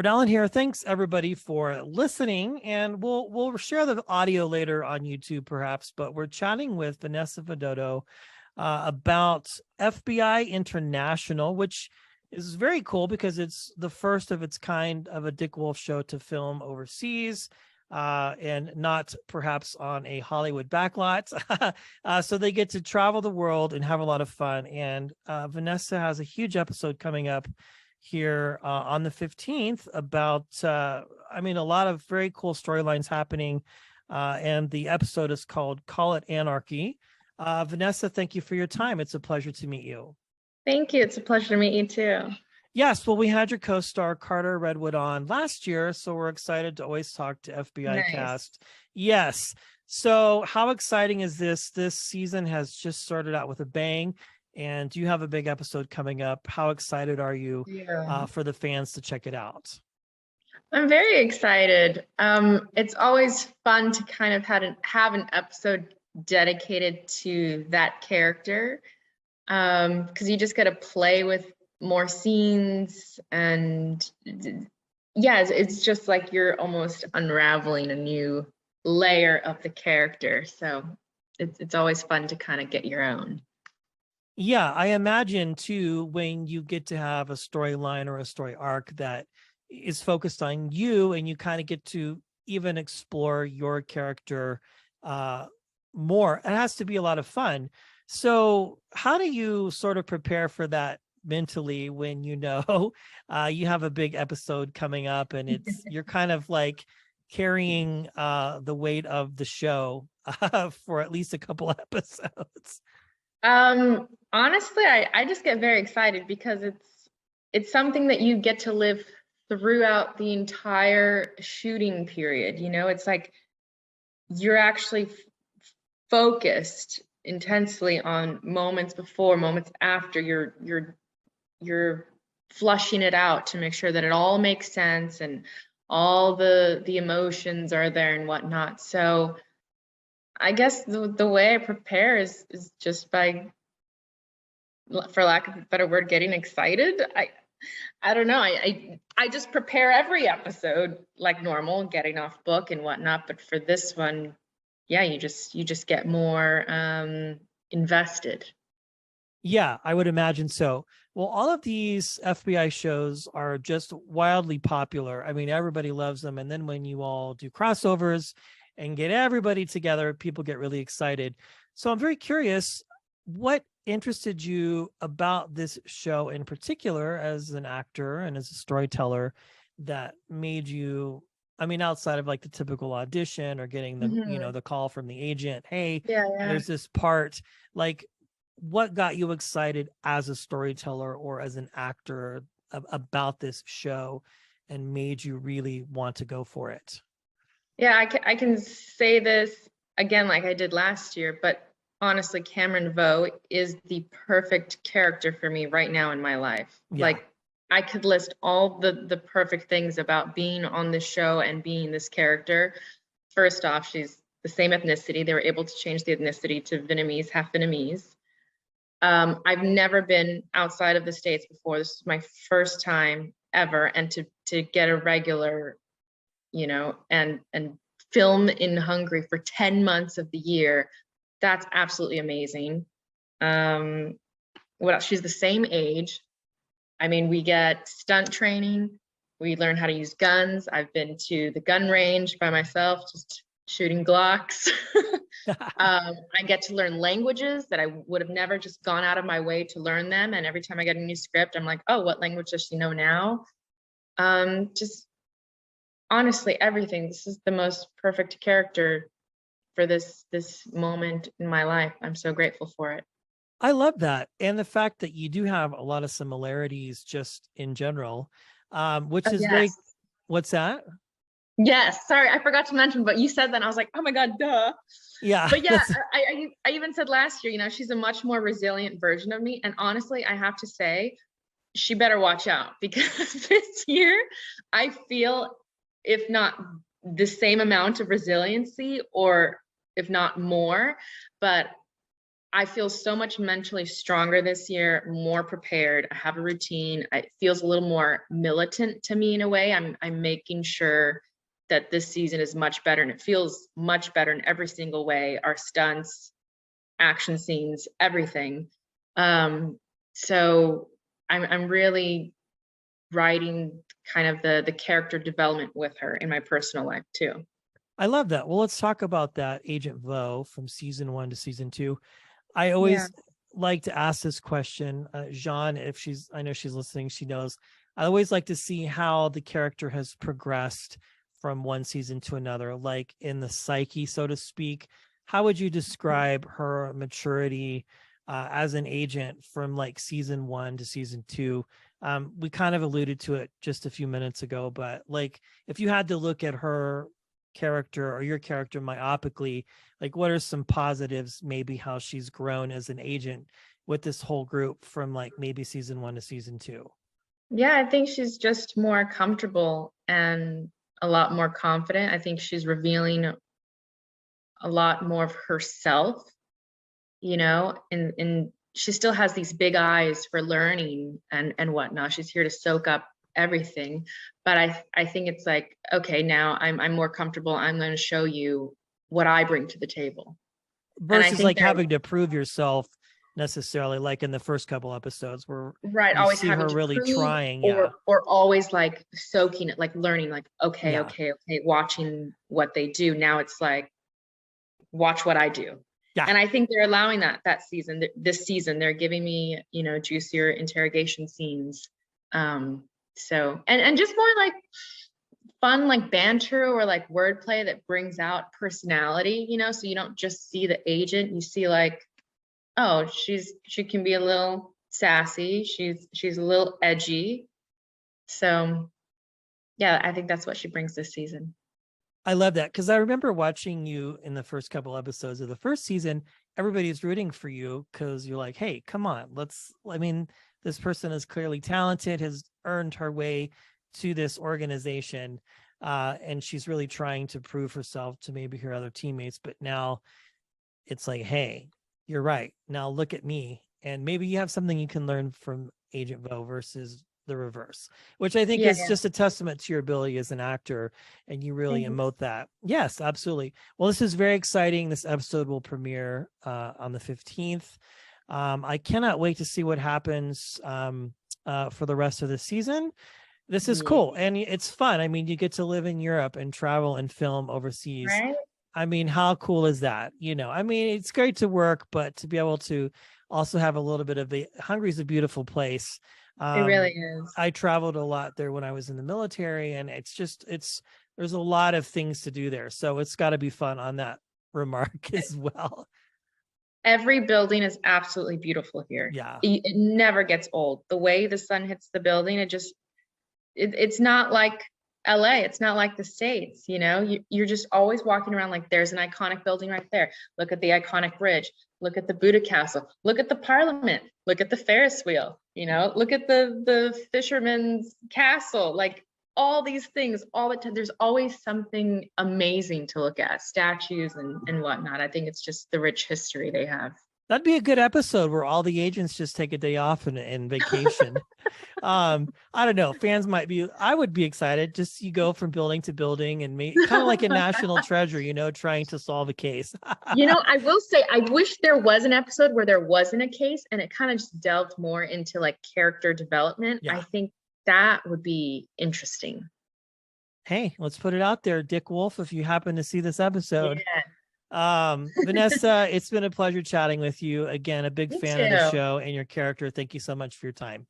Allan here. Thanks everybody for listening, and we'll share the audio later on YouTube perhaps. But we're chatting with Vinessa Vidotto about FBI International, which is very cool because it's the first of its kind of a Dick Wolf show to film overseas, and not perhaps on a Hollywood backlot. So they get to travel the world and have a lot of fun. And Vinessa has a huge episode coming up here on the 15th about a lot of very cool storylines happening, and the episode is called Call It Anarchy. Vinessa, thank you for your time. It's a pleasure to meet you. Thank you. It's a pleasure to meet you too. Yes, well, we had your co-star Carter Redwood on last year, so we're excited to always talk to FBI cast. Yes. So how exciting is this? This season has just started out with a bang, and you have a big episode coming up. How excited are you for the fans to check it out? I'm very excited. It's always fun to kind of have an episode dedicated to that character, because you just get to play with more scenes, and yeah, it's just like you're almost unraveling a new layer of the character. So it's always fun to kind of get your own. Yeah, I imagine too, when you get to have a storyline or a story arc that is focused on you, and you kind of get to even explore your character more, it has to be a lot of fun. So how do you sort of prepare for that mentally when you know you have a big episode coming up, and you're kind of like carrying the weight of the show for at least a couple episodes? Honestly, I just get very excited because it's something that you get to live throughout the entire shooting period. You know, it's like you're actually focused intensely on moments before, moments after. You're flushing it out to make sure that it all makes sense and all the emotions are there and whatnot. So I guess the way I prepare is just by, for lack of a better word, getting excited. I don't know. I just prepare every episode like normal, getting off book and whatnot. But for this one, yeah, you just get more invested. Yeah, I would imagine so. Well, all of these FBI shows are just wildly popular. I mean, everybody loves them. And then when you all do crossovers and get everybody together, people get really excited. So I'm very curious, what interested you about this show in particular as an actor and as a storyteller that made you, I mean, outside of like the typical audition or getting the, the call from the agent, hey, there's this part, like, what got you excited as a storyteller or as an actor about this show and made you really want to go for it? Yeah, I can say this again like I did last year, but honestly, Cameron Vo is the perfect character for me right now in my life. Yeah. Like, I could list all the perfect things about being on this show and being this character. First off, she's the same ethnicity. They were able to change the ethnicity to Vietnamese, half Vietnamese. I've never been outside of the States before. This is my first time ever, and to get a regular, and film in Hungary for 10 months of the year, that's absolutely amazing. What else? She's the same age. I mean, we get stunt training. We learn how to use guns. I've been to the gun range by myself, just shooting Glocks. I get to learn languages that I would have never just gone out of my way to learn them. And every time I get a new script, I'm like, oh, what language does she know now? Just honestly, everything. This is the most perfect character for this moment in my life. I'm so grateful for it. I love that. And the fact that you do have a lot of similarities just in general, which is very, what's that? Yes, sorry, I forgot to mention, but you said that and I was like, oh my God, duh. Yeah. But yeah, I even said last year, she's a much more resilient version of me. And honestly, I have to say, she better watch out, because this year I feel, if not the same amount of resiliency, or if not more, but I feel so much mentally stronger this year, more prepared. I have a routine. It feels a little more militant to me in a way. I'm making sure that this season is much better, and it feels much better in every single way. Our stunts, action scenes, everything. So I'm really writing kind of the character development with her in my personal life too. I love that. Well, let's talk about that Agent Vo from season 1 to season 2. I Yeah. always like to ask this question, Jean, if I know she's listening, she knows. I always like to see how the character has progressed from one season to another, like in the psyche, so to speak. How would you describe her maturity as an agent from like season 1 to season 2? We kind of alluded to it just a few minutes ago, but like if you had to look at her character or your character myopically, like what are some positives, maybe how she's grown as an agent with this whole group from like maybe season 1 to season 2? Yeah, I think she's just more comfortable and a lot more confident. I think she's revealing a lot more of herself, and she still has these big eyes for learning and whatnot. She's here to soak up everything. But I think it's like, okay, now I'm more comfortable. I'm going to show you what I bring to the table. And I Versus think like they're having to prove yourself necessarily, like in the first couple episodes where right, you always see having her to really prove trying. Yeah. or always like soaking it, like learning, like, okay, Yeah. okay, okay, watching what they do. Now it's like, watch what I do. Yeah. And I think they're allowing that season, this season, they're giving me, juicier interrogation scenes. So, and just more like fun, like banter or like wordplay that brings out personality, so you don't just see the agent, you see like, oh, she can be a little sassy. She's a little edgy. So yeah, I think that's what she brings this season. I love that because I remember watching you in the first couple episodes of the first season. Everybody's rooting for you because you're like, hey, come on, I mean, this person is clearly talented, has earned her way to this organization. And she's really trying to prove herself to maybe her other teammates. But now it's like, hey, you're right. Now look at me. And maybe you have something you can learn from Agent Vo versus the reverse, which I think Yeah, is just a testament to your ability as an actor. And you really thanks. emote that. Yes, absolutely. Well, this is very exciting. This episode will premiere on the 15th. I cannot wait to see what happens for the rest of the season. This is Yeah. cool. And it's fun. I mean, you get to live in Europe and travel and film overseas. Right. I mean, how cool is that? I mean, it's great to work, but to be able to also have a little bit of Hungary's a beautiful place. It really is. I traveled a lot there when I was in the military, and there's a lot of things to do there. So it's got to be fun on that remark as well. Every building is absolutely beautiful here. Yeah. It never gets old. The way the sun hits the building, it's not like LA. It's not like the States, you're just always walking around like there's an iconic building right there. Look at the iconic bridge. Look at the Buddha Castle. Look at the Parliament. Look at the Ferris wheel. Look at the Fisherman's Castle. Like all these things, all the time. There's always something amazing to look at, statues and whatnot. I think it's just the rich history they have. That'd be a good episode where all the agents just take a day off and vacation. I don't know. I would be excited. Just you go from building to building and kind of like a national treasure, trying to solve a case. I will say, I wish there was an episode where there wasn't a case and it kind of just delved more into like character development. Yeah. I think that would be interesting. Hey, let's put it out there. Dick Wolf, if you happen to see this episode. Yeah. Vinessa, it's been a pleasure chatting with you. Again, a big Me fan of the too. show and your character. Thank you so much for your time.